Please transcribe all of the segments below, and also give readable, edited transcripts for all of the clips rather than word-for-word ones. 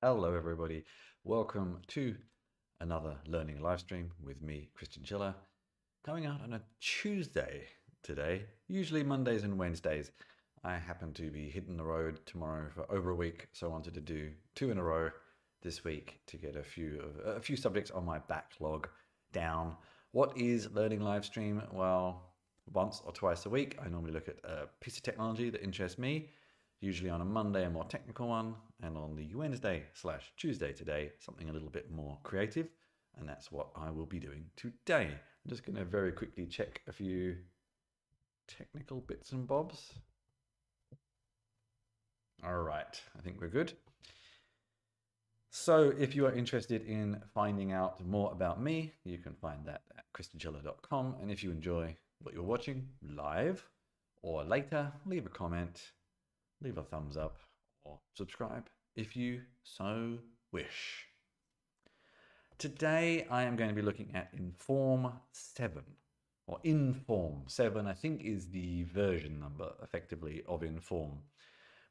Hello, everybody. Welcome to another learning live stream with me, Christian Schiller, coming out on a Tuesday today. Usually Mondays and Wednesdays. I happen to be hitting the road tomorrow for over a week, so I wanted to do two in a row this week to get a few subjects on my backlog down. What is learning live stream? Well, once or twice a week, I normally look at a piece of technology that interests me. Usually on a Monday, a more technical one, and on the Wednesday/Tuesday today, something a little bit more creative, and that's what I will be doing today. I'm just going to very quickly check a few technical bits and bobs. All right, I think we're good. So if you are interested in finding out more about me, you can find that at christianchiller.com. And if you enjoy what you're watching live or later, leave a comment, leave a thumbs up, or subscribe if you so wish. Today I am going to be looking at Inform 7, or Inform 7, I think is the version number effectively of Inform,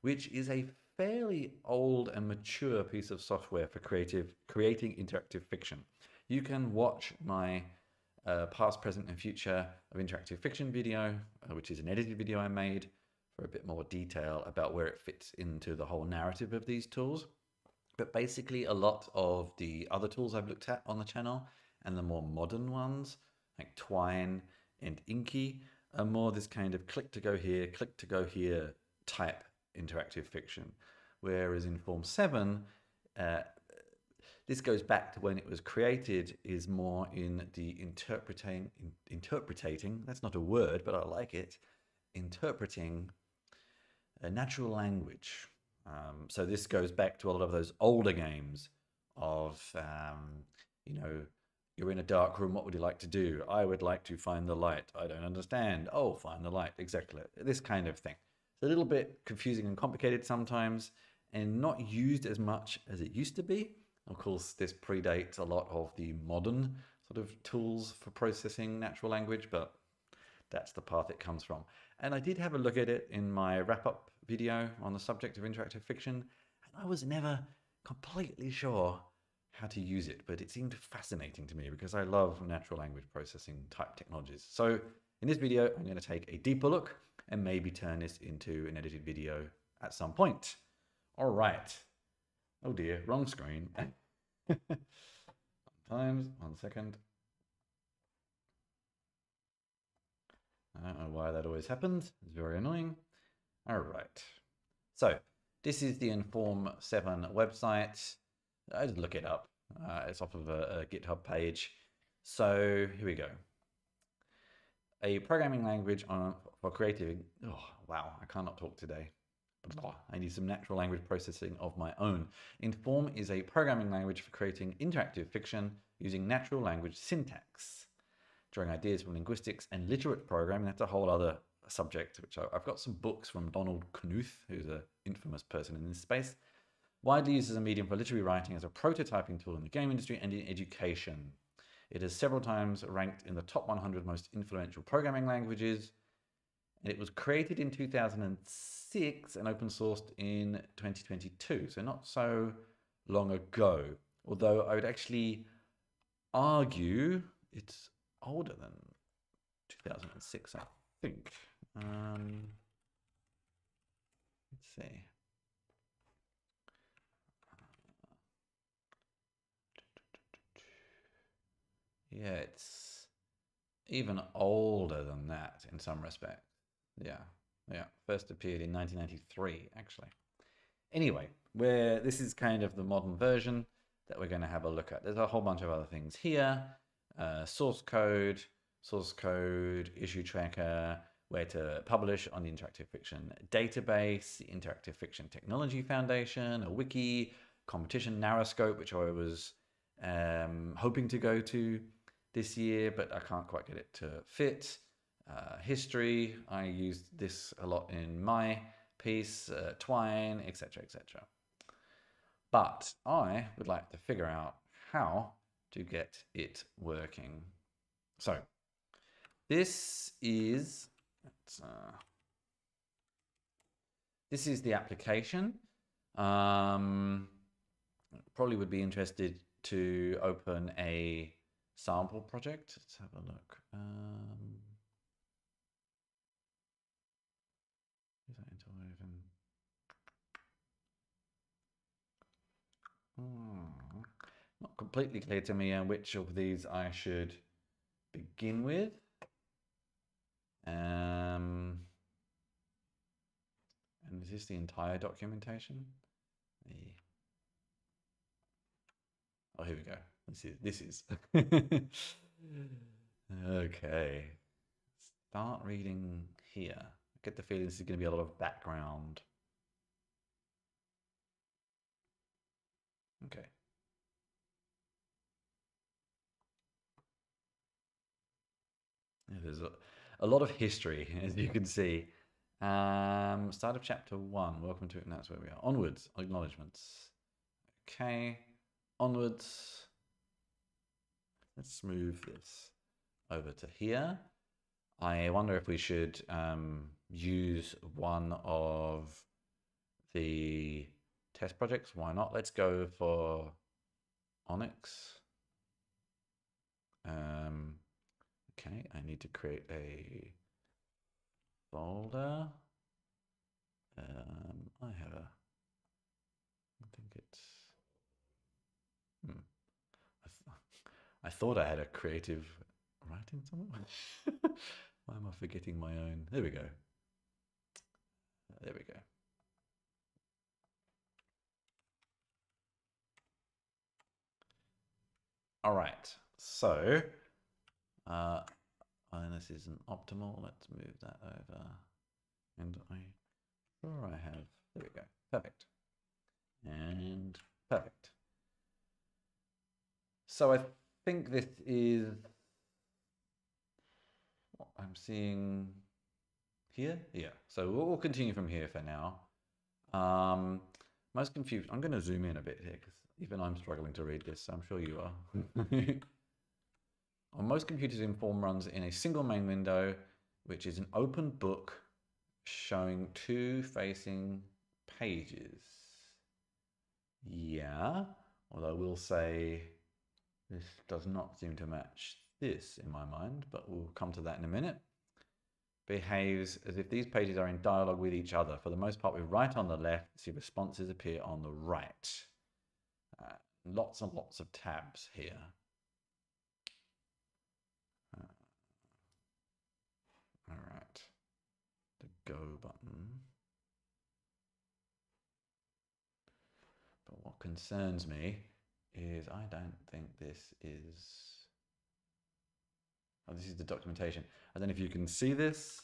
which is a fairly old and mature piece of software for creating interactive fiction. You can watch my past, present, and future of interactive fiction video, which is an edited video I made, for a bit more detail about where it fits into the whole narrative of these tools. But basically a lot of the other tools I've looked at on the channel and the more modern ones like Twine and Inky are more this kind of click to go here type interactive fiction. Whereas in Form 7, this goes back to when it was created, is more in the interpreting, that's not a word, but I like it, interpreting a natural language. So this goes back to a lot of those older games of, you're in a dark room, what would you like to do? I would like to find the light. I don't understand. Oh, find the light. Exactly. This kind of thing. It's a little bit confusing and complicated sometimes and not used as much as it used to be. Of course, this predates a lot of the modern sort of tools for processing natural language, but that's the path it comes from. And I did have a look at it in my wrap-up video on the subject of interactive fiction, and I was never completely sure how to use it, but it seemed fascinating to me because I love natural language processing type technologies. So in this video, I'm going to take a deeper look and maybe turn this into an edited video at some point. All right. Oh dear, wrong screen. Sometimes, 1 second. I don't know why that always happens. It's very annoying. All right. So this is the Inform 7 website. I just look it up. It's off of a GitHub page. So here we go. A programming language for creative. Oh, wow. I cannot talk today. I need some natural language processing of my own. Inform is a programming language for creating interactive fiction using natural language syntax. Drawing ideas from linguistics and literate programming, that's a whole other subject, which I've got some books from Donald Knuth, who's an infamous person in this space. Widely used as a medium for literary writing, as a prototyping tool in the game industry and in education. It has several times ranked in the top 100 most influential programming languages. It was created in 2006 and open sourced in 2022, so not so long ago. Although I would actually argue it's older than 2006, I think. Let's see. Yeah, it's even older than that in some respects. Yeah. First appeared in 1993, actually. Anyway, this is kind of the modern version that we're going to have a look at. There's a whole bunch of other things here. Source code, issue tracker, where to publish on the Interactive Fiction database, the Interactive Fiction Technology Foundation, a wiki, competition Narrowscope, which I was hoping to go to this year, but I can't quite get it to fit. History, I used this a lot in my piece, Twine, etc., etc. But I would like to figure out how to get it working. So this is the application. probably would be interested to open a sample project. Let's have a look. Is that interwoven? Not completely clear to me which of these I should begin with. And is this the entire documentation? Oh, here we go. This is. Okay. Start reading here. I get the feeling this is going to be a lot of background. Okay. Yeah, there's a lot of history, as you can see. Start of chapter 1. Welcome to it, and that's where we are. Onwards. Acknowledgements. Okay. Onwards. Let's move this over to here. I wonder if we should use one of the test projects. Why not? Let's go for Onyx. Okay, I need to create a folder. I have a, I think it's, I thought I had a creative writing somewhere. Why am I forgetting my own? There we go. There we go. All right, so, this isn't optimal. Let's move that over. And sure I have, there we go, perfect. And perfect. So I think this is what I'm seeing here. Yeah, so we'll continue from here for now. Most confused, I'm going to zoom in a bit here because even I'm struggling to read this. I'm sure you are. On most computers, Inform runs in a single main window, which is an open book showing two facing pages. Yeah, although I will say this does not seem to match this in my mind, but we'll come to that in a minute. Behaves as if these pages are in dialogue with each other. For the most part, we write on the left, see responses appear on the right. Lots and lots of tabs here. All right, the go button. But what concerns me is I don't think this is, oh, this is the documentation. I don't know if you can see this.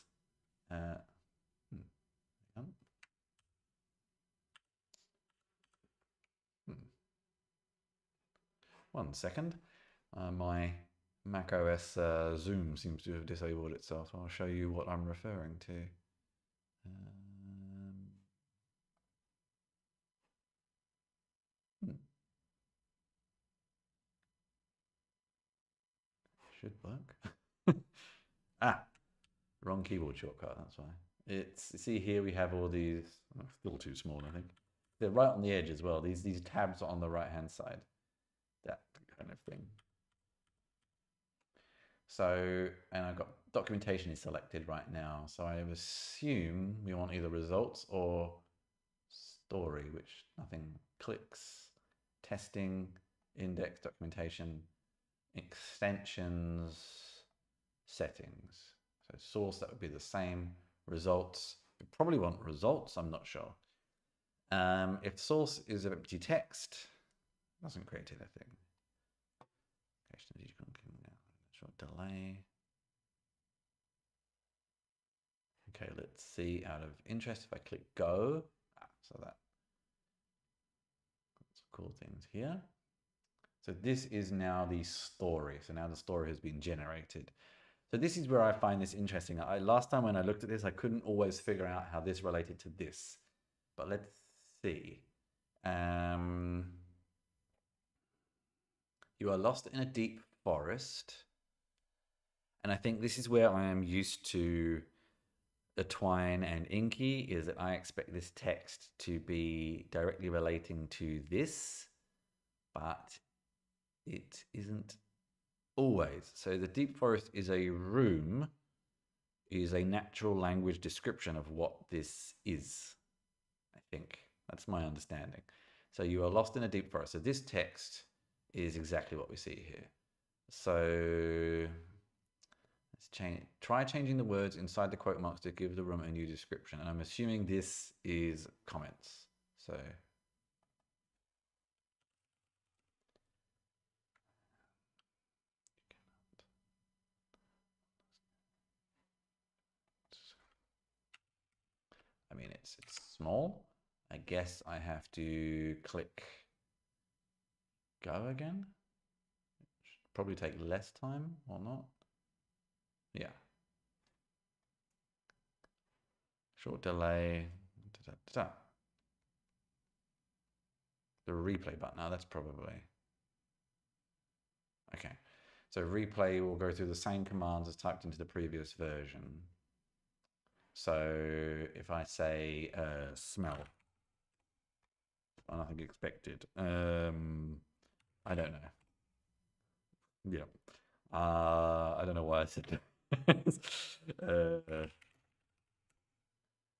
One second. My macOS Zoom seems to have disabled itself. I'll show you what I'm referring to. Should work. Wrong keyboard shortcut, that's why. See here we have all these, still too small, I think. They're right on the edge as well. These tabs are on the right-hand side. That kind of thing. So, and I've got documentation is selected right now. So I assume we want either results or story, which nothing clicks, testing, index, documentation, extensions, settings. So source, that would be the same. Results, we probably want results, I'm not sure. If source is an empty text, it doesn't create anything. Short delay. Okay, let's see, out of interest, if I click go, so that, let's cool things here. So this is now the story. So now the story has been generated. So this is where I find this interesting. Last time when I looked at this, I couldn't always figure out how this related to this. But let's see. You are lost in a deep forest. And I think this is where I am used to the Twine and Inky, is that I expect this text to be directly relating to this. but it isn't always. So the deep forest is a room, is a natural language description of what this is, I think. That's my understanding. So you are lost in a deep forest. So this text is exactly what we see here. So let's try changing the words inside the quote marks to give the room a new description. And I'm assuming this is comments. So I mean, it's small. I guess I have to click go again. Should probably take less time or not. Yeah. Short delay. Da, da, da. The replay button. Now that's probably okay. So replay will go through the same commands as typed into the previous version. So if I say smell, nothing expected. I don't know. Yeah. I don't know why I said that.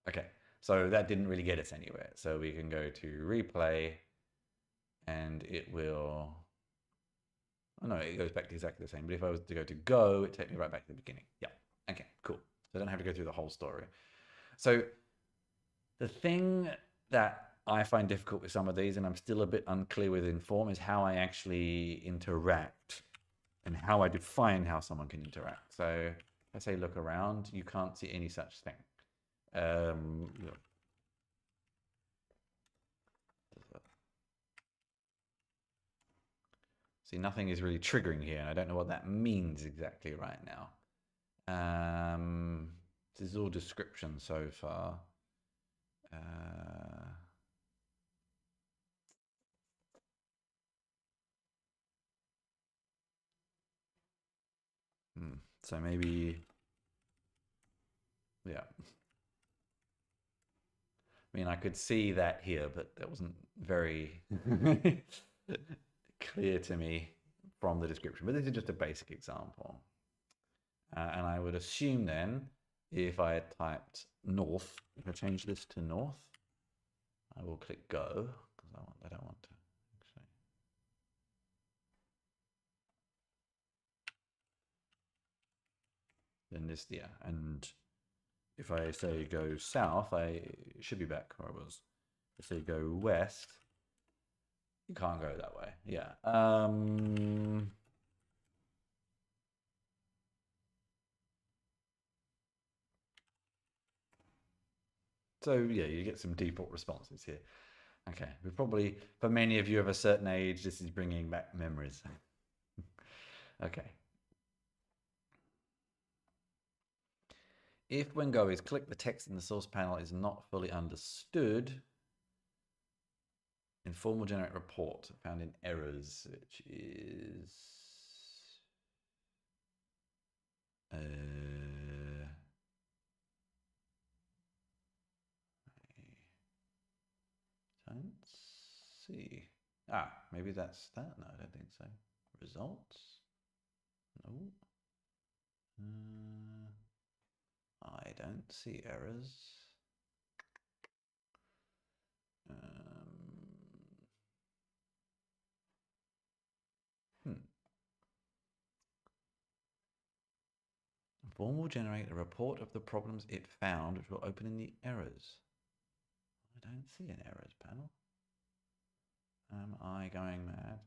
Okay. So that didn't really get us anywhere. So we can go to replay and it will. Oh no, it goes back to exactly the same. But if I was to go to go, it takes me right back to the beginning. Yeah. Okay, cool. So I don't have to go through the whole story. So the thing that I find difficult with some of these, and I'm still a bit unclear with Inform, is how I actually interact and how I define how someone can interact. So if I say look around, you can't see any such thing. See, nothing is really triggering here, and I don't know what that means exactly right now. This is all description so far. So maybe, yeah. I mean, I could see that here, but that wasn't very clear to me from the description. But this is just a basic example. And I would assume then, if I had typed north, if I change this to north, I will click go, because I don't want to actually. Then this, yeah, and if I say go south, I should be back where I was. If I say go west, you can't go that way. Yeah. So yeah, you get some default responses here. Okay, we probably, for many of you of a certain age, this is bringing back memories. Okay. If when go is click, the text in the source panel is not fully understood, Inform will generate report found in errors, which is I don't see. Maybe that's that. No, I don't think so. Results? No. I don't see errors. Form will generate a report of the problems it found, which will open in the errors. I don't see an errors panel. Am I going mad?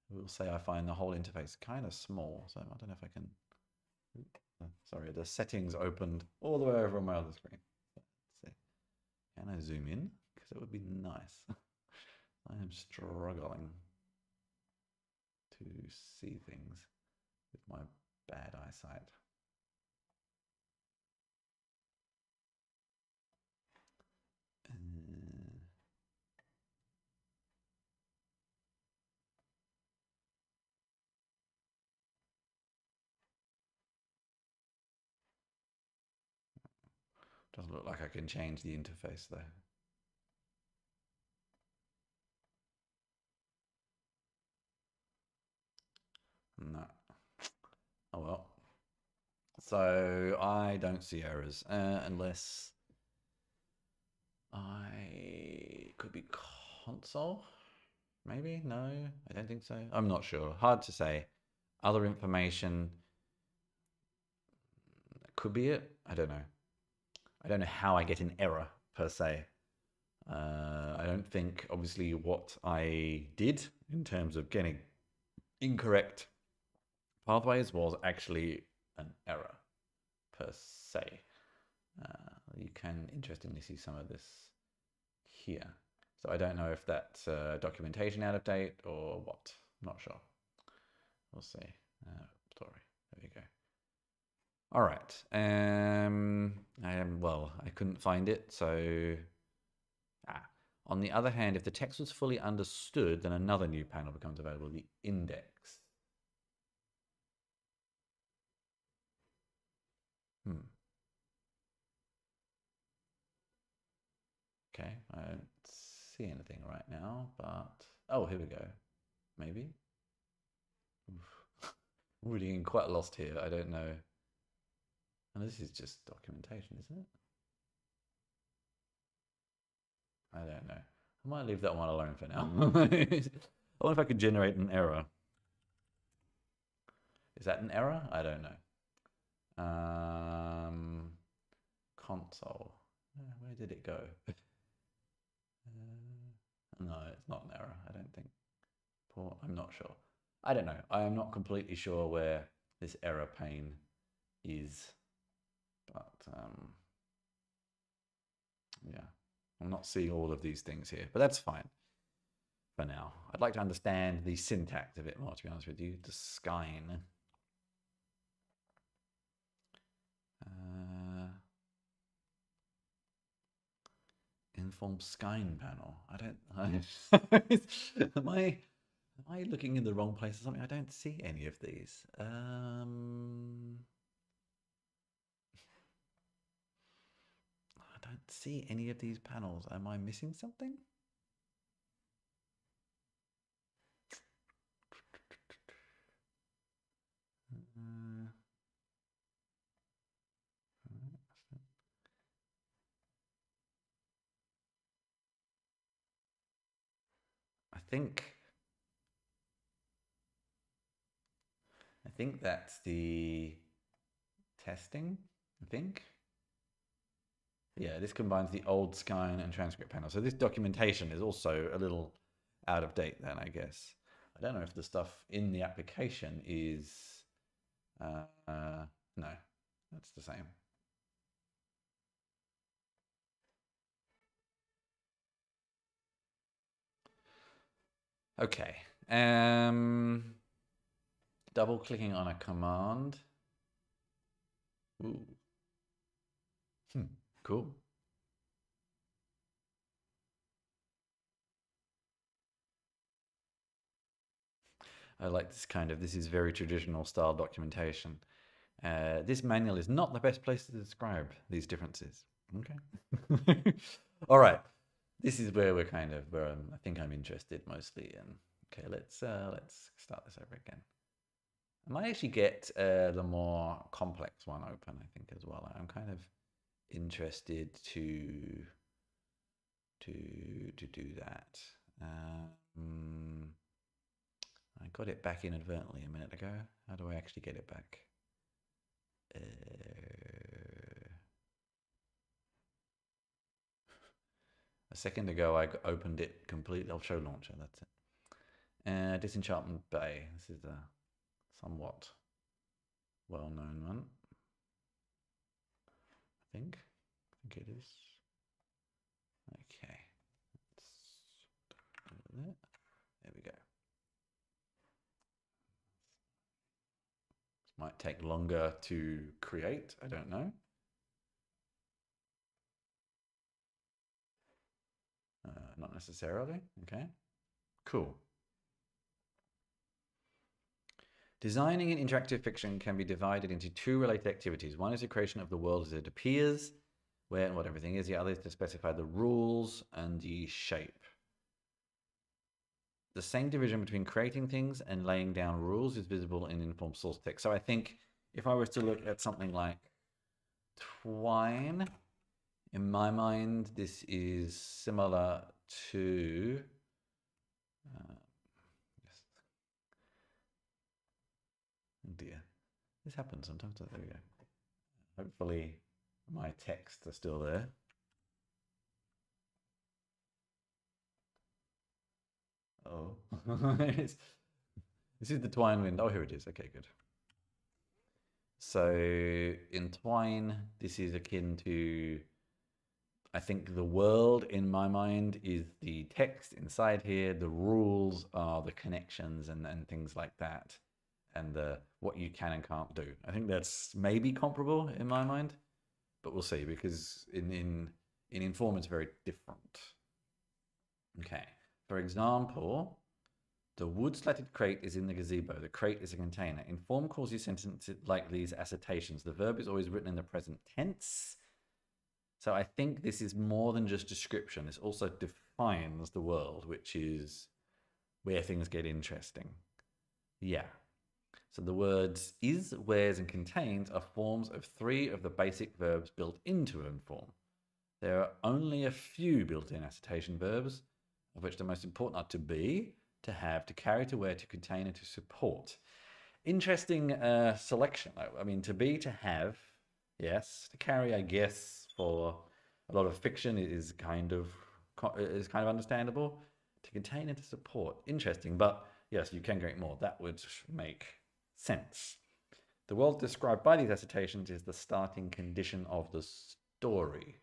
We'll say I find the whole interface kind of small, so I don't know if I can. Sorry, the settings opened all the way over on my other screen. Let's see. Can I zoom in? Because it would be nice. I am struggling to see things with my bad eyesight. Doesn't look like I can change the interface though. No. Oh well. So I don't see errors unless I could be console. Maybe? No, I don't think so. I'm not sure. Hard to say. Other information could be it. I don't know. I don't know how I get an error per se. I don't think, obviously, what I did in terms of getting incorrect pathways was actually an error per se. You can interestingly see some of this here. So I don't know if that's documentation out of date or what. Not sure. We'll see. Sorry. There we go. All right. Well, I couldn't find it, so on the other hand, if the text was fully understood, then another new panel becomes available, the index. Okay, I don't see anything right now, but oh, here we go. Maybe. Oof. I'm really getting quite lost here. I don't know. And this is just documentation, isn't it? I don't know. I might leave that one alone for now. I wonder if I could generate an error. Is that an error? I don't know. Console. Where did it go? No, it's not an error, I don't think. I'm not sure. I don't know. I am not completely sure where this error pane is. But yeah, I'm not seeing all of these things here, but that's fine for now. I'd like to understand the syntax a bit more, to be honest with you. The skyne. Inform skyne panel. I don't. Am I looking in the wrong place or something? I don't see any of these. I don't see any of these panels. Am I missing something? I think that's the testing, I think. Yeah, this combines the old skyne and transcript panel. So this documentation is also a little out of date then, I guess. I don't know if the stuff in the application is... no, that's the same. Okay. Double clicking on a command. Ooh. Cool. I like this is very traditional style documentation. This manual is not the best place to describe these differences. Okay. All right. This is where we're where I think I'm interested mostly in. Okay, let's start this over again. I might actually get the more complex one open, I think, as well. I'm kind of interested to do that. I got it back inadvertently a minute ago. How do I actually get it back? A second ago, I opened it completely. I'll show launcher, that's it. Disenchantment Bay. This is a somewhat well-known one. I think it is. Okay. There we go. This might take longer to create. I don't know. Not necessarily. Okay. Cool. Designing an interactive fiction can be divided into two related activities. One is the creation of the world as it appears, where and what everything is. The other is to specify the rules and the shape. the same division between creating things and laying down rules is visible in informed source text. So I think if I was to look at something like Twine, in my mind, this is similar to yes. Oh dear, this happens sometimes. There we go. Hopefully my texts are still there. Oh, this is the Twine wind. Oh, here it is. Okay, good. So in Twine, this is akin to, I think the world in my mind is the text inside here. The rules are the connections and things like that, and the what you can and can't do. I think that's maybe comparable in my mind, but we'll see because in Inform it's very different. Okay, for example, the wood slatted crate is in the gazebo. The crate is a container. Inform calls you sentences like these assertions. The verb is always written in the present tense. So I think this is more than just description. This also defines the world, which is where things get interesting. Yeah. So the words is, wheres, and contains are forms of 3 of the basic verbs built into Inform. There are only a few built-in assertion verbs, of which the most important are to be, to have, to carry, to wear, to contain, and to support. Interesting selection. I mean, to be, to have, yes. To carry, I guess, for a lot of fiction is kind of understandable. To contain and to support, interesting. But yes, you can create more. That would make sense. The world described by these assertions is the starting condition of the story.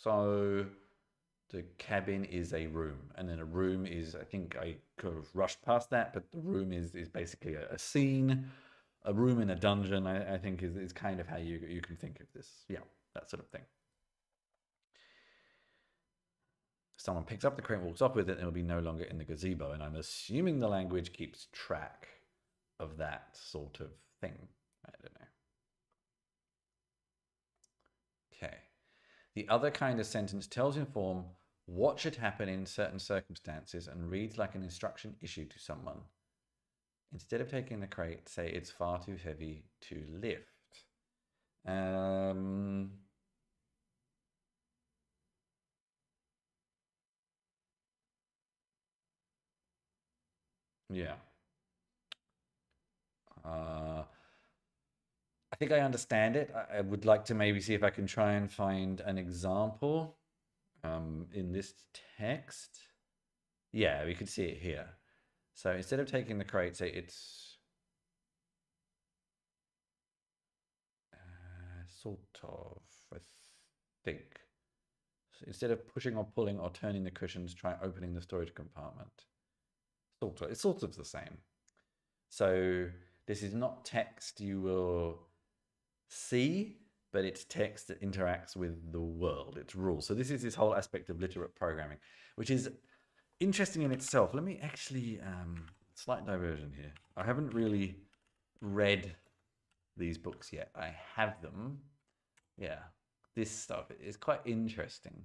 So the cabin is a room, and then a room is, I think I could have rushed past that, but the room is basically a scene. A room in a dungeon, I think, is kind of how you can think of this. Yeah, that sort of thing. Someone picks up the crate and walks off with it, and it'll be no longer in the gazebo, and I'm assuming the language keeps track of that sort of thing. I don't know. Okay. The other kind of sentence tells Inform what should happen in certain circumstances and reads like an instruction issued to someone. Instead of taking the crate, say it's far too heavy to lift. Yeah. I think I understand it. I would like to maybe see if I can try and find an example in this text. Yeah, we could see it here. So instead of taking the crate, say it's sort of, I think. So instead of pushing or pulling or turning the cushions, try opening the storage compartment. It's sort of the same. So this is not text you will see, but it's text that interacts with the world. It's rules. So this is this whole aspect of literate programming, which is interesting in itself. Let me actually, slight diversion here. I haven't really read these books yet. I have them. Yeah, this stuff is quite interesting.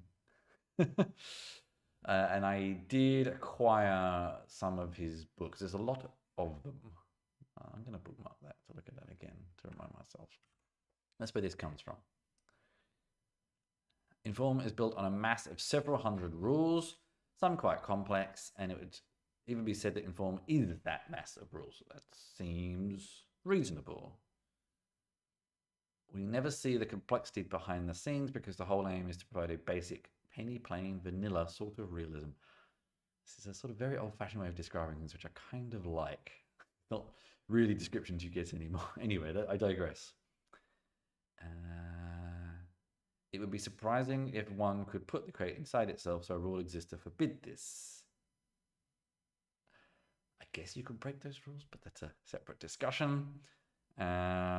And I did acquire some of his books. There's a lot of them. I'm going to bookmark that to look at that again to remind myself. That's where this comes from. Inform is built on a mass of several hundred rules, some quite complex, and it would even be said that Inform is that mass of rules. That seems reasonable. We never see the complexity behind the scenes because the whole aim is to provide a basic, penny plain, vanilla sort of realism. This is a sort of very old-fashioned way of describing things, which I kind of like. Not really descriptions you get anymore. Anyway, I digress. It would be surprising if one could put the crate inside itself, so a rule exists to forbid this. I guess you could break those rules, but that's a separate discussion. A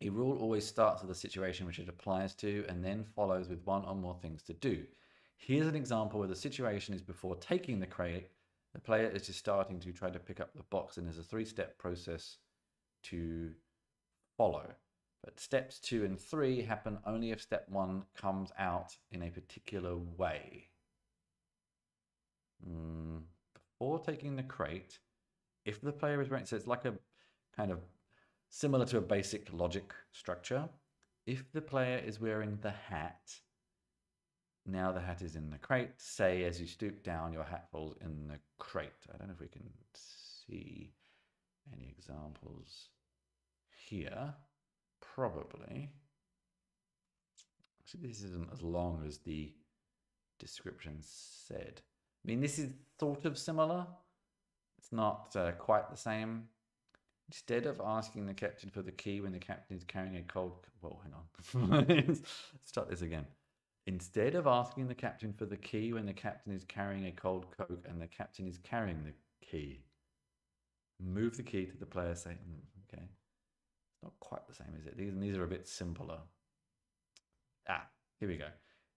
rule always starts with the situation which it applies to and then follows with one or more things to do. Here's an example where the situation is before taking the crate. The player is just starting to try to pick up the box, and there's a 3-step process to follow. But steps 2 and 3 happen only if step 1 comes out in a particular way. Before taking the crate, if the player is wearing, so it's like a kind of similar to a basic logic structure. If the player is wearing the hat, now the hat is in the crate. Say as you stoop down, your hat falls in the crate. I don't know if we can see any examples here. Probably. Actually, this isn't as long as the description said. I mean, this is sort of similar. It's not quite the same. Instead of asking the captain for the key when the captain is carrying a cold... Whoa, hang on. Let's start this again. Instead of asking the captain for the key when the captain is carrying a cold Coke and the captain is carrying the key, move the key to the player, say, okay. It's not quite the same, is it? These are a bit simpler. Here we go.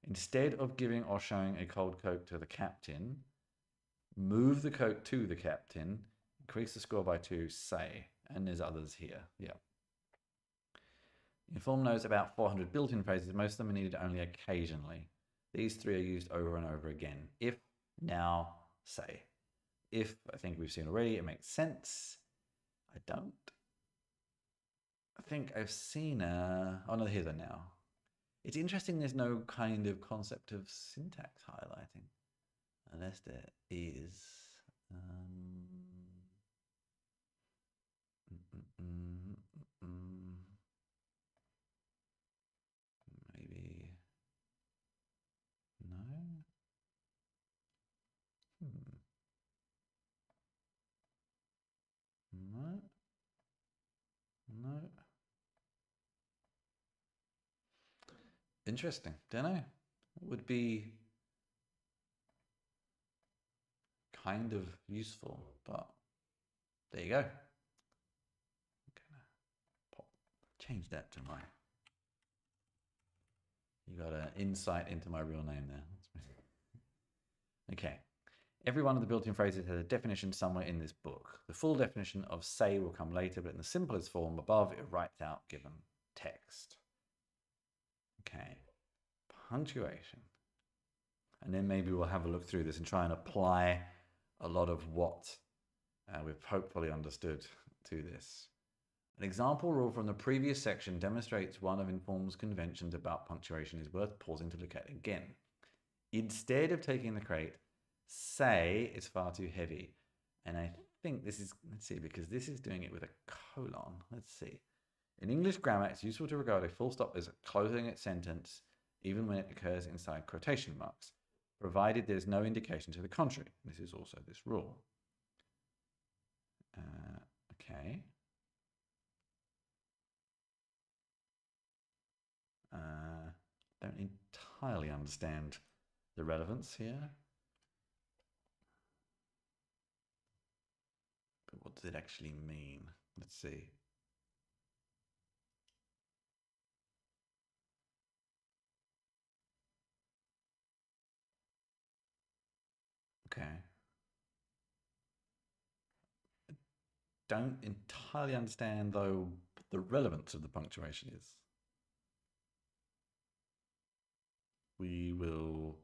Instead of giving or showing a cold Coke to the captain, move the Coke to the captain, increase the score by 2, say, and there's others here. Yeah. Inform knows about 400 built-in phrases. Most of them are needed only occasionally. These 3 are used over and over again. If, now, say. If, I think we've seen already, it makes sense. I don't. I think I've seen oh no, here's a now. It's interesting there's no kind of concept of syntax highlighting. Unless there is. Maybe. No. No. No. Interesting. Don't know. It would be kind of useful, but there you go. I'm gonna change that to my. You got an insight into my real name there. Okay. Every one of the built-in phrases has a definition somewhere in this book. The full definition of say will come later, but in the simplest form above, it writes out given text. Okay. Punctuation. And then maybe we'll have a look through this and try and apply a lot of what we've hopefully understood to this. An example rule from the previous section demonstrates one of Inform's conventions about punctuation is worth pausing to look at again. Instead of taking the crate, say it's far too heavy. And I think this is, let's see, because this is doing it with a colon. Let's see. In English grammar, it's useful to regard a full stop as closing a sentence, even when it occurs inside quotation marks, provided there's no indication to the contrary. This is also this rule. Okay. Don't entirely understand the relevance here. But what does it actually mean? Let's see. Okay. Don't entirely understand, though, the relevance of the punctuation is. We will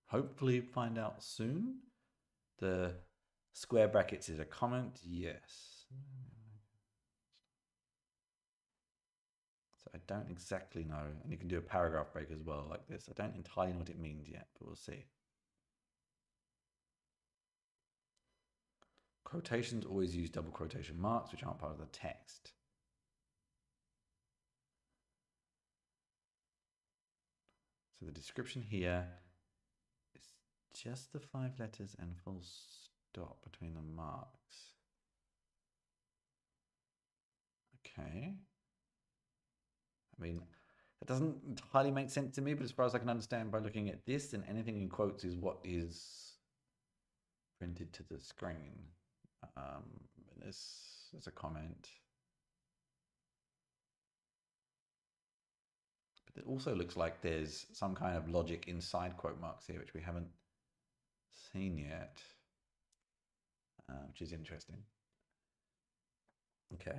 hopefully find out soon. The square brackets is a comment, yes. So I don't exactly know, and you can do a paragraph break as well like this. I don't entirely know what it means yet, but we'll see. Quotations always use double quotation marks, which aren't part of the text. So the description here is just the 5 letters and full stop between the marks. Okay. I mean, that doesn't entirely make sense to me, but as far as I can understand by looking at this, and anything in quotes is what is printed to the screen. There's a comment. But it also looks like there's some kind of logic inside quote marks here, which we haven't seen yet, which is interesting. Okay.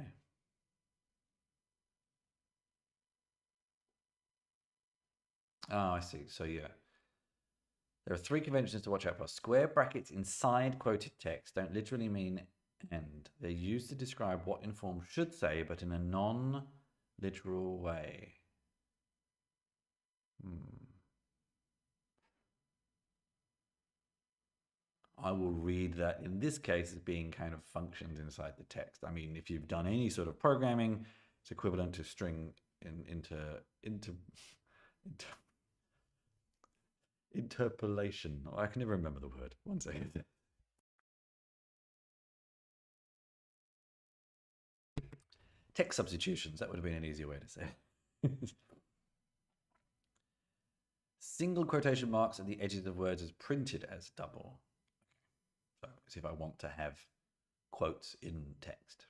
Oh, I see. So yeah, There are three conventions to watch out for. Square brackets inside quoted text don't literally mean and. They're used to describe what inform should say, but in a non-literal way. I will read that in this case as being kind of functions inside the text. I mean, if you've done any sort of programming, it's equivalent to string interpolation. Oh, I can never remember the word. One second. Text substitutions. That would have been an easier way to say it. Single quotation marks at the edges of words is printed as double. So as if I want to have quotes in text.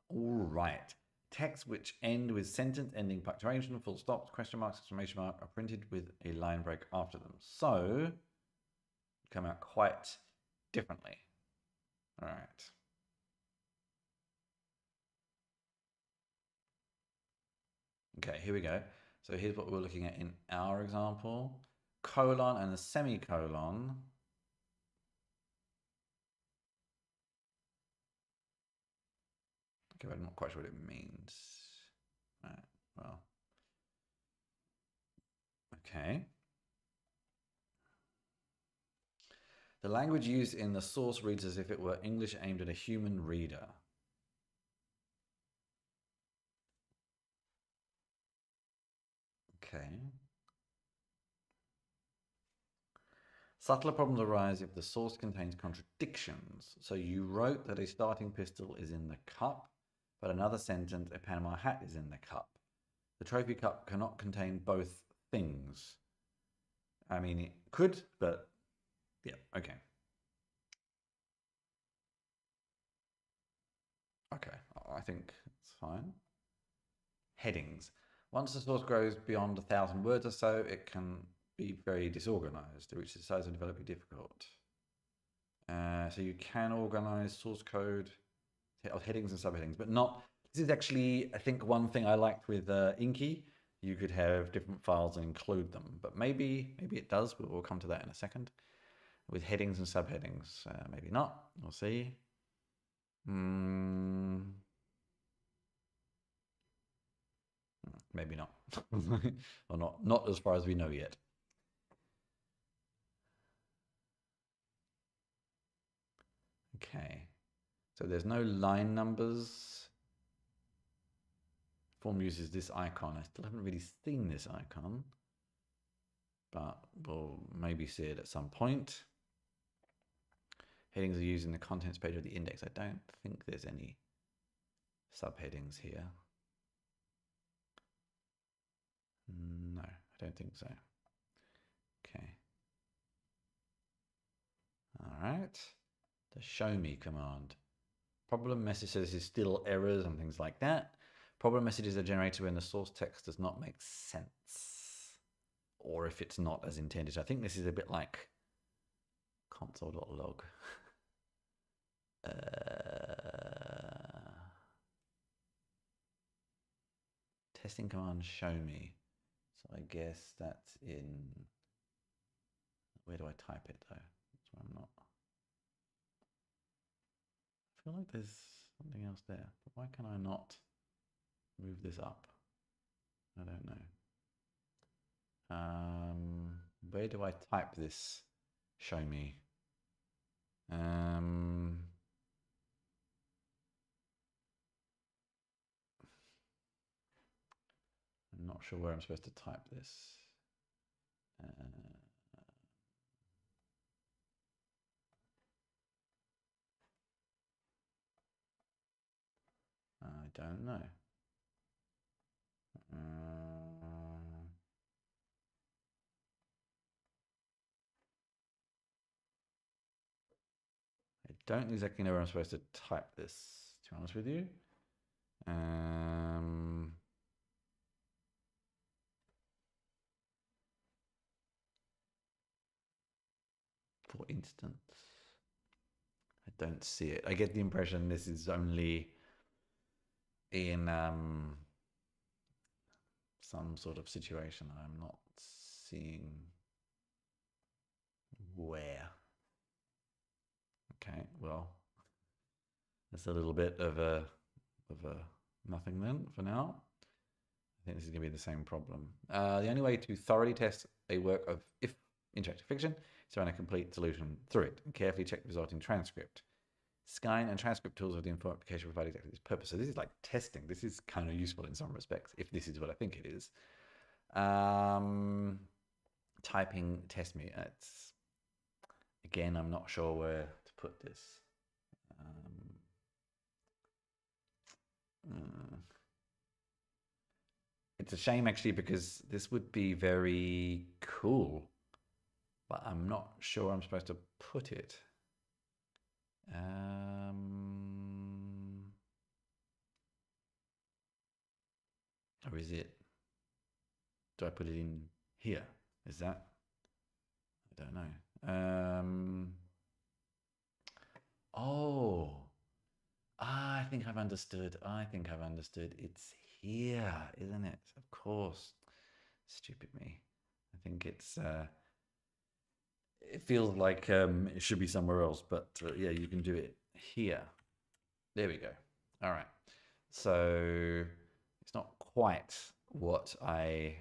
All right. Texts which end with sentence ending punctuation, full stops, question marks, exclamation mark are printed with a line break after them. So come out quite differently. All right. Okay, here we go. So here's what we're looking at in our example. Colon and a semicolon. Okay, I'm not quite sure what it means. All right, well. Okay. The language used in the source reads as if it were English aimed at a human reader. Okay. Subtler problems arise if the source contains contradictions. So you wrote that a starting pistol is in the cup, but another sentence, a Panama hat is in the cup. The trophy cup cannot contain both things. I mean, it could, but yeah, okay. Okay, I think it's fine. Headings. Once the source grows beyond 1,000 words or so, it can be very disorganized, which is size of developing difficult. So you can organize source code of headings and subheadings, but not. This is actually, I think, one thing I liked with Inky. You could have different files and include them, but maybe it does. We'll come to that in a second. With headings and subheadings, maybe not. We'll see. Maybe not, or not as far as we know yet. Okay, so there's no line numbers. Form uses this icon. I still haven't really seen this icon, but we'll maybe see it at some point. Headings are used in the contents page of the index. I don't think there's any subheadings here. No, I don't think so. Okay. All right. The show me command. Problem message says is still errors and things like that. Problem messages are generated when the source text does not make sense, or if it's not as intended. I think this is a bit like console.log. Testing command show me. So I guess that's in. Where do I type it though? That's where I'm not. I feel like there's something else there, but why can I not move this up? I don't know. Where do I type this? Show me. I'm not sure where I'm supposed to type this. I don't know. I don't exactly know where I'm supposed to type this, to be honest with you. For instance, I don't see it. I get the impression this is only in some sort of situation I'm not seeing. where? Okay, well, that's a little bit of a nothing then for now. I think this is going to be the same problem. The only way to thoroughly test a work of if interactive fiction is to run a complete solution through it and carefully check the resulting transcript. Skyne and transcript tools of the info application provide exactly this purpose. So this is like testing. This is kind of useful in some respects, if this is what I think it is. Typing test me. It's again, I'm not sure where to put this. It's a shame actually because this would be very cool, but I'm not sure I'm supposed to put it. Or is it? Do I put it in here? Is that? I don't know. Oh, I think I've understood. It's here, isn't it? Of course. Stupid me. I think it's. It feels like it should be somewhere else, but yeah, you can do it here. There we go. All right. So it's not quite what I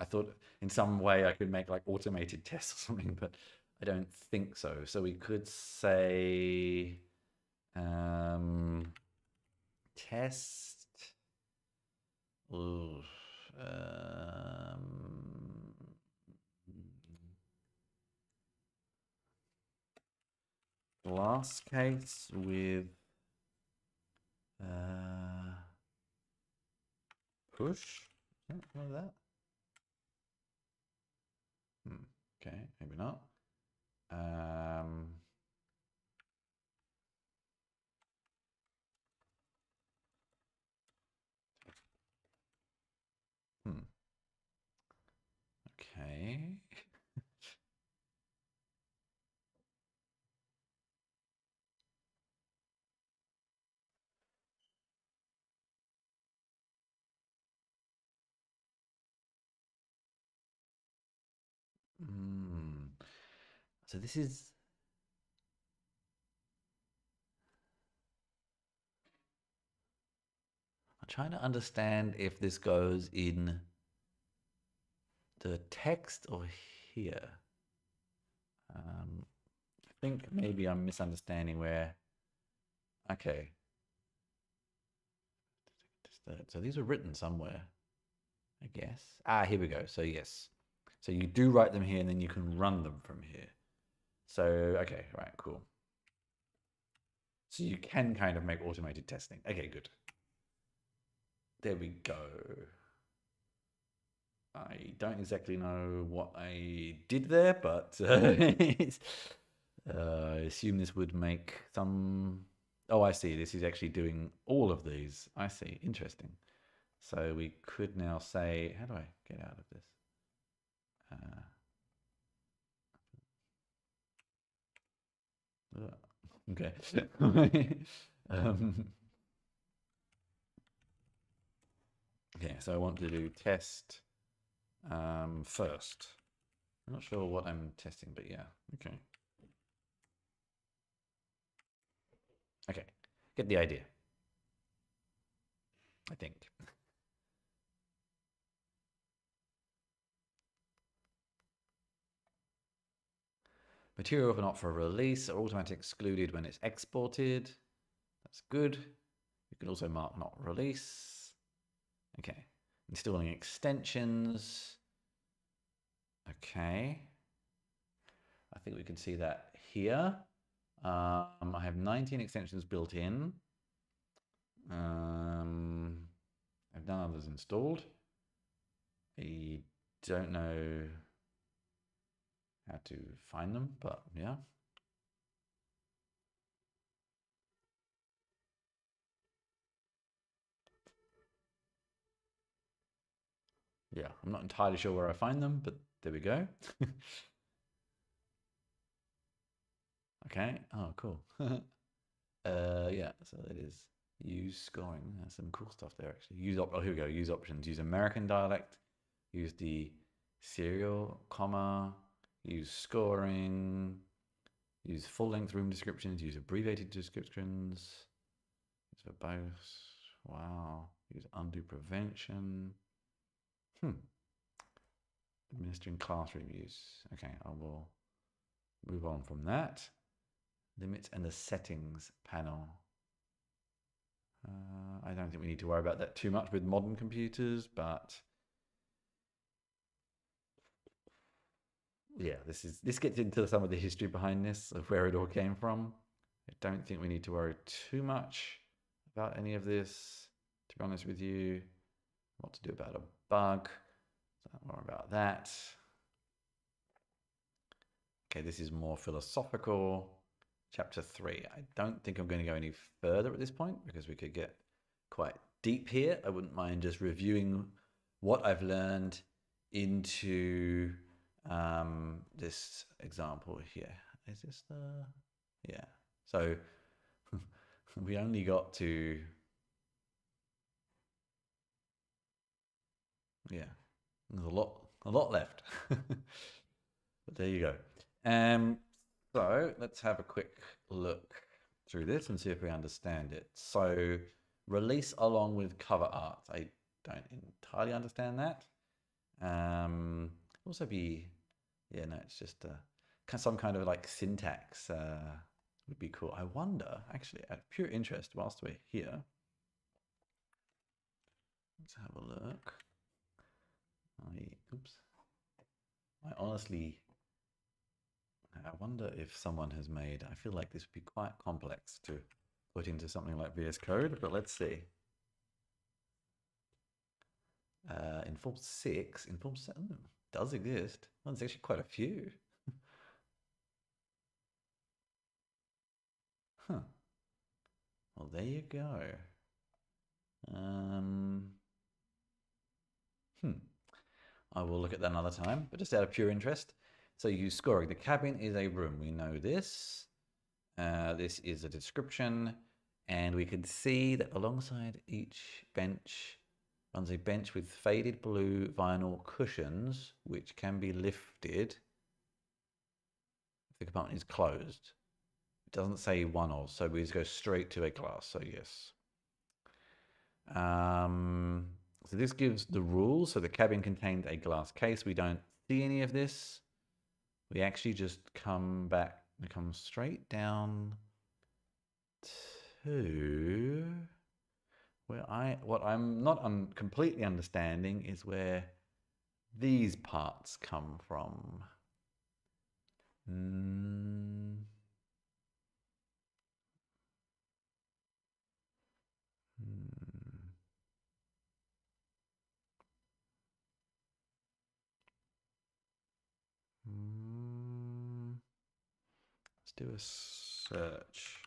thought. In some way I could make like automated tests or something, but I don't think so. So we could say test. Ooh, glass case with push. What is that? Okay, maybe not. Okay. So this is. I'm trying to understand if this goes in the text or here. I think maybe I'm misunderstanding where. Okay. So these were written somewhere, I guess. Ah, here we go. So yes. So you do write them here and then you can run them from here. So, okay, right, cool. So you can kind of make automated testing. Okay, good. There we go. I don't exactly know what I did there, but I assume this would make some. Oh, I see. This is actually doing all of these. I see. Interesting. So we could now say, how do I get out of this? Okay. Okay, so I want to do test first. I'm not sure what I'm testing, but yeah, okay. Okay, get the idea, I think. Material not for release are automatically excluded when it's exported. That's good. You can also mark not release. Okay, installing extensions. Okay, I think we can see that here. I have 19 extensions built in. I've done others installed. I don't know how to find them, but yeah. Yeah, I'm not entirely sure where I find them, but there we go. Okay, oh, cool. Yeah, so it is use scoring. There's some cool stuff there actually. Oh, here we go. Use options. Use American dialect. Use the serial, comma, use scoring, use full-length room descriptions, use abbreviated descriptions, use verbose, wow, use undo prevention. Administering classroom use. Okay, I will move on from that. Limits and the settings panel. I don't think we need to worry about that too much with modern computers, but yeah, this gets into some of the history behind this, of where it all came from. I don't think we need to worry too much about any of this, to be honest with you. What to do about a bug, don't worry about that. Okay, this is more philosophical. Chapter 3. I don't think I'm going to go any further at this point because we could get quite deep here. I wouldn't mind just reviewing what I've learned into this example here. Is this the... Yeah. So we only got to... Yeah. There's a lot left. But there you go. So let's have a quick look through this and see if we understand it. So release along with cover art. I don't entirely understand that. Also be, yeah, no, it's just some kind of like syntax would be cool. I wonder, actually, out of pure interest, whilst we're here, let's have a look. Oops. I honestly... I wonder if someone has made... I feel like this would be quite complex to put into something like VS Code, but let's see. Inform 6, Inform 7 does exist. Well, there's actually quite a few. Huh. Well, there you go. I will look at that another time, but just out of pure interest. So use scoring. The cabin is a room. We know this. This is a description. And we can see that alongside each bench runs a bench with faded blue vinyl cushions, which can be lifted if the compartment is closed. It doesn't say one of, so we just go straight to a glass, so yes. So this gives the rules. So the cabin contained a glass case. We don't see any of this. We actually just come back, we come straight down to where what I'm not completely understanding is where these parts come from. Let's do a search.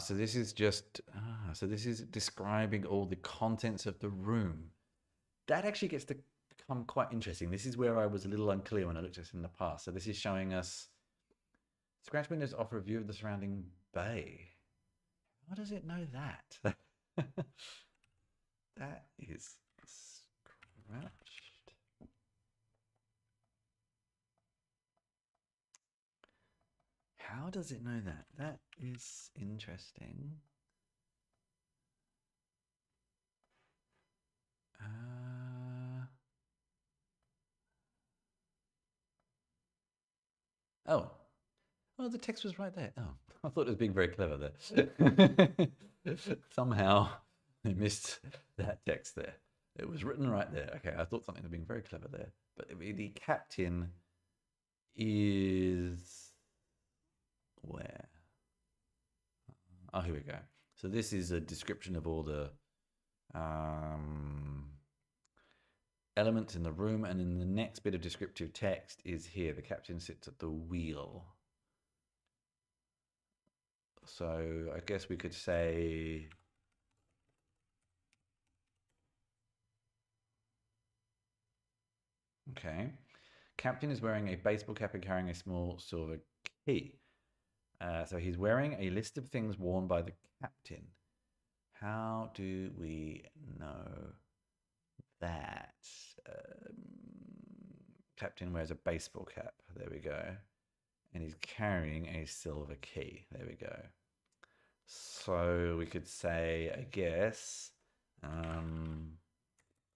So this is just, so this is describing all the contents of the room. That actually gets to become quite interesting. This is where I was a little unclear when I looked at this in the past. So this is showing us Scratch windows offer a view of the surrounding bay. How does it know that? That is scratched. How does it know that? That is interesting. Oh, the text was right there. Oh, I thought it was being very clever there. Somehow I missed that text there. It was written right there. Okay, I thought something was being very clever there. But the captain is where? Oh, here we go. So this is a description of all the elements in the room, and then the next bit of descriptive text is here. The captain sits at the wheel. So I guess we could say okay. Captain is wearing a baseball cap and carrying a small silver key. So he's wearing a list of things worn by the captain. How do we know that. Captain wears a baseball cap. There we go. And he's carrying a silver key. There we go. So we could say, I guess,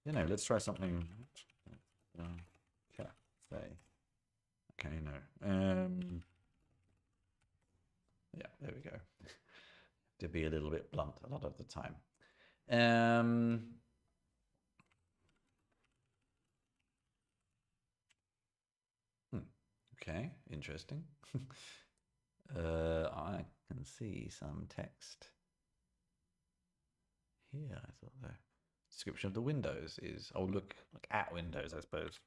let's try something. Say, okay, no. Yeah, there we go. To be a little bit blunt a lot of the time. Okay, interesting. I can see some text here. I thought the description of the windows is, oh, look at windows, I suppose.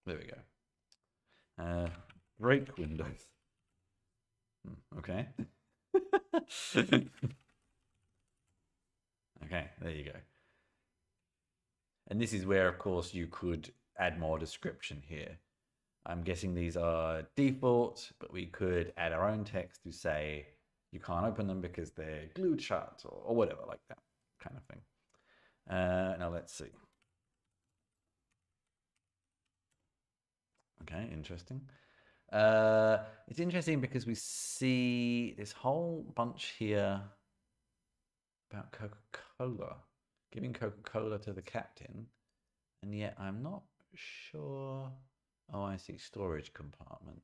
There we go. Break windows. Okay. Okay, there you go. And this is where, of course, you could add more description here. I'm guessing these are default, but we could add our own text to say you can't open them because they're glued shut or whatever, like that kind of thing. Now let's see. Okay, interesting. It's interesting because we see this whole bunch here about Coca-Cola, giving Coca-Cola to the captain, and yet I'm not sure. Oh, I see, storage compartment.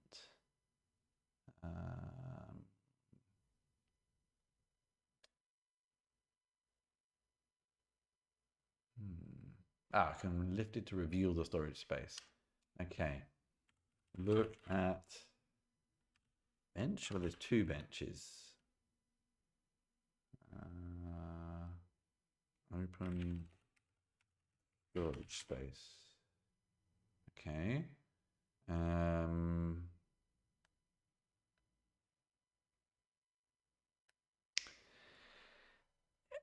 I can lift it to reveal the storage space. Okay. Look at bench. Well, there's two benches. Open storage space. Okay.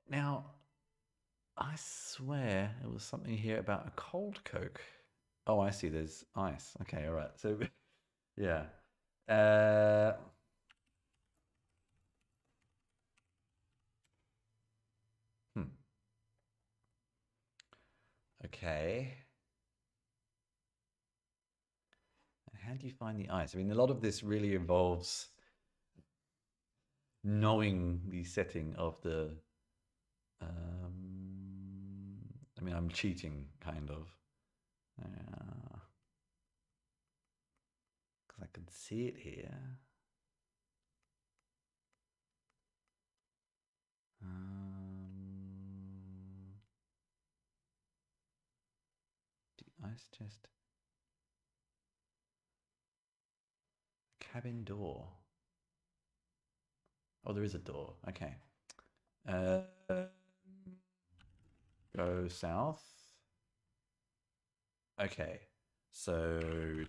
Now, I swear there was something here about a cold Coke. Oh, I see. There's ice. Okay, all right. So, yeah. Okay. How do you find the ice? I mean, a lot of this really involves knowing the setting of the. I mean, I'm cheating, kind of. Because I can see it here. The ice chest. Cabin door. Oh, there is a door. Okay. Go south. Okay. So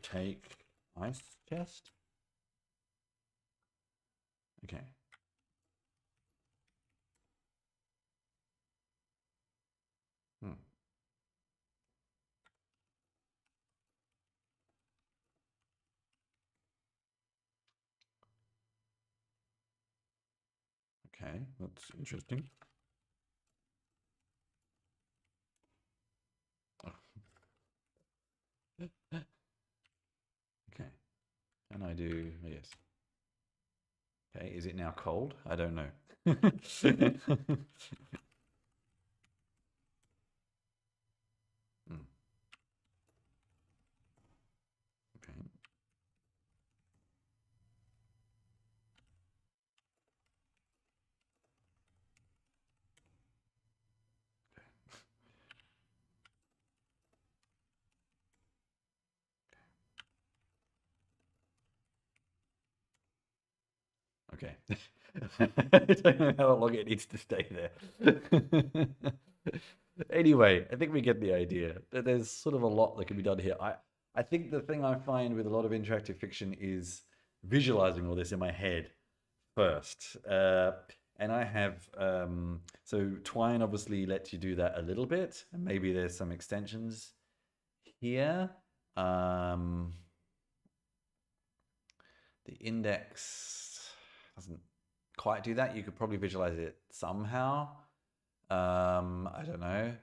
take ice chest. Okay. Okay, that's interesting. Oh. Okay, and I do, yes. Okay, is it now cold? I don't know. Okay. Okay. I don't know how long it needs to stay there. Anyway, I think we get the idea. There's sort of a lot that can be done here. I think the thing I find with a lot of interactive fiction is visualizing all this in my head first. And I have, so Twine obviously lets you do that a little bit, and maybe there's some extensions here. The index doesn't quite do that. You could probably visualize it somehow. I don't know.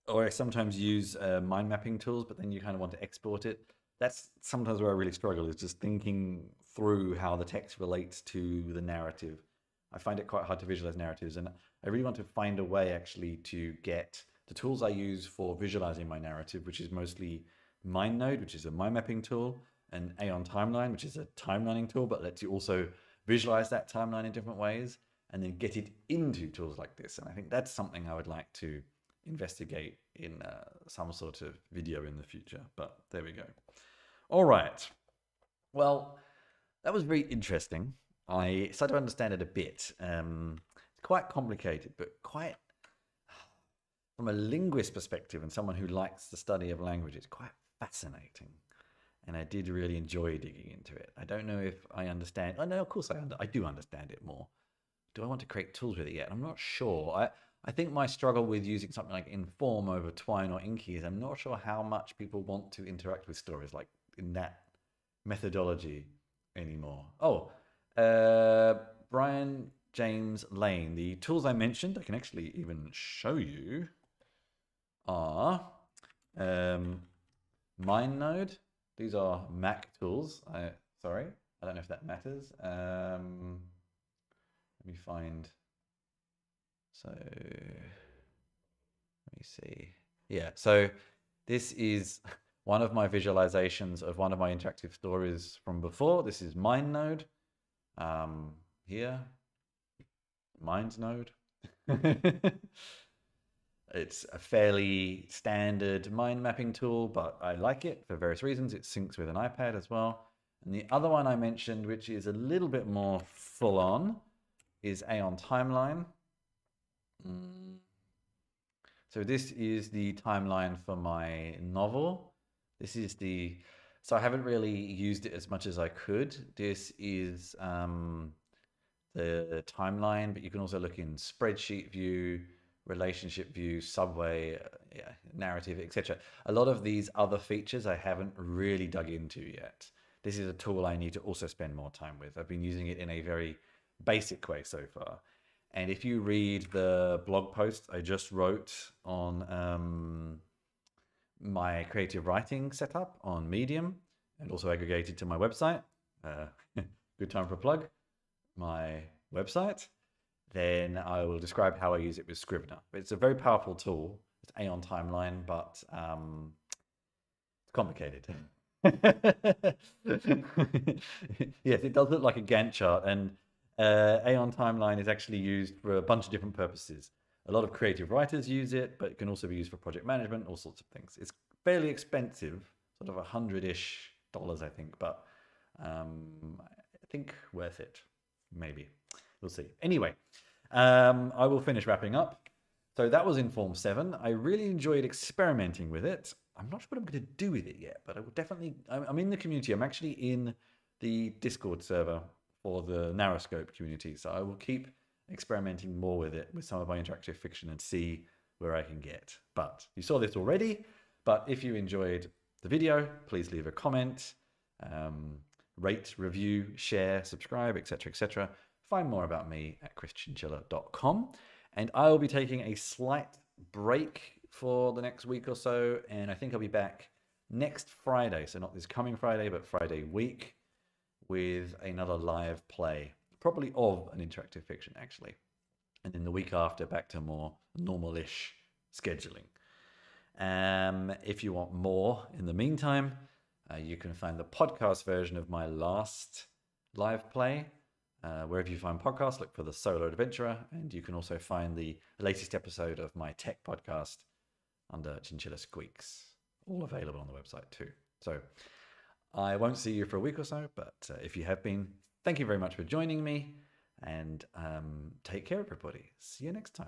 Or I sometimes use mind mapping tools, but then you kind of want to export it. That's sometimes where I really struggle, is just thinking through how the text relates to the narrative. I find it quite hard to visualize narratives, and I really want to find a way actually to get the tools I use for visualizing my narrative, which is mostly MindNode, which is a mind mapping tool, and Aeon Timeline, which is a timelining tool, but lets you also visualize that timeline in different ways, and then get it into tools like this. And I think that's something I would like to investigate in some sort of video in the future. But there we go. All right. Well, that was very interesting. I started to understand it a bit. It's quite complicated, but quite, from a linguist perspective and someone who likes the study of language, it's quite fascinating. And I did really enjoy digging into it. I don't know if I understand. Oh, no, of course I do understand it more. Do I want to create tools with it yet? I'm not sure. I think my struggle with using something like Inform over Twine or Inky is I'm not sure how much people want to interact with stories like in that methodology anymore. Oh, Brian James Lane. The tools I mentioned, I can actually even show you, are MindNode. These are Mac tools. Sorry, I don't know if that matters. Let me find. So let me see. Yeah, so this is one of my visualizations of one of my interactive stories from before. This is MindNode. Here, MindNode. It's a fairly standard mind mapping tool, but I like it for various reasons. It syncs with an iPad as well. And the other one I mentioned, which is a little bit more full on, is Aeon Timeline. So this is the timeline for my novel. This is so I haven't really used it as much as I could. This is the timeline, but you can also look in spreadsheet view, relationship view, subway, narrative, etc. A lot of these other features I haven't really dug into yet. This is a tool I need to also spend more time with. I've been using it in a very basic way so far. And if you read the blog post I just wrote on my creative writing setup on Medium, and also aggregated to my website, good time for a plug, my website, then I will describe how I use it with Scrivener. It's a very powerful tool. It's Aeon Timeline, but it's complicated. Yes, it does look like a Gantt chart, and Aeon Timeline is actually used for a bunch of different purposes. A lot of creative writers use it, but it can also be used for project management, all sorts of things. It's fairly expensive, sort of $100-ish, I think, but I think worth it. Maybe. We'll see. Anyway, I will finish wrapping up. So that was Inform 7. I really enjoyed experimenting with it. I'm not sure what I'm going to do with it yet, but I will definitely... I'm in the community. I'm actually in the Discord server for the Narrowscope community. So I will keep experimenting more with it, with some of my interactive fiction, and see where I can get. But you saw this already. But if you enjoyed the video, please leave a comment, rate, review, share, subscribe, etc., etc. Find more about me at chrischinchilla.com. And I will be taking a slight break for the next week or so. And I think I'll be back next Friday. So not this coming Friday, but Friday week, with another live play, probably of an interactive fiction, actually. And then the week after, back to more normal-ish scheduling. If you want more in the meantime, you can find the podcast version of my last live play. Wherever you find podcasts, look for The Solo Adventurer, and you can also find the latest episode of my tech podcast under Chinchilla Squeaks, all available on the website too. So I won't see you for a week or so, but if you have been, thank you very much for joining me, and take care, everybody. See you next time.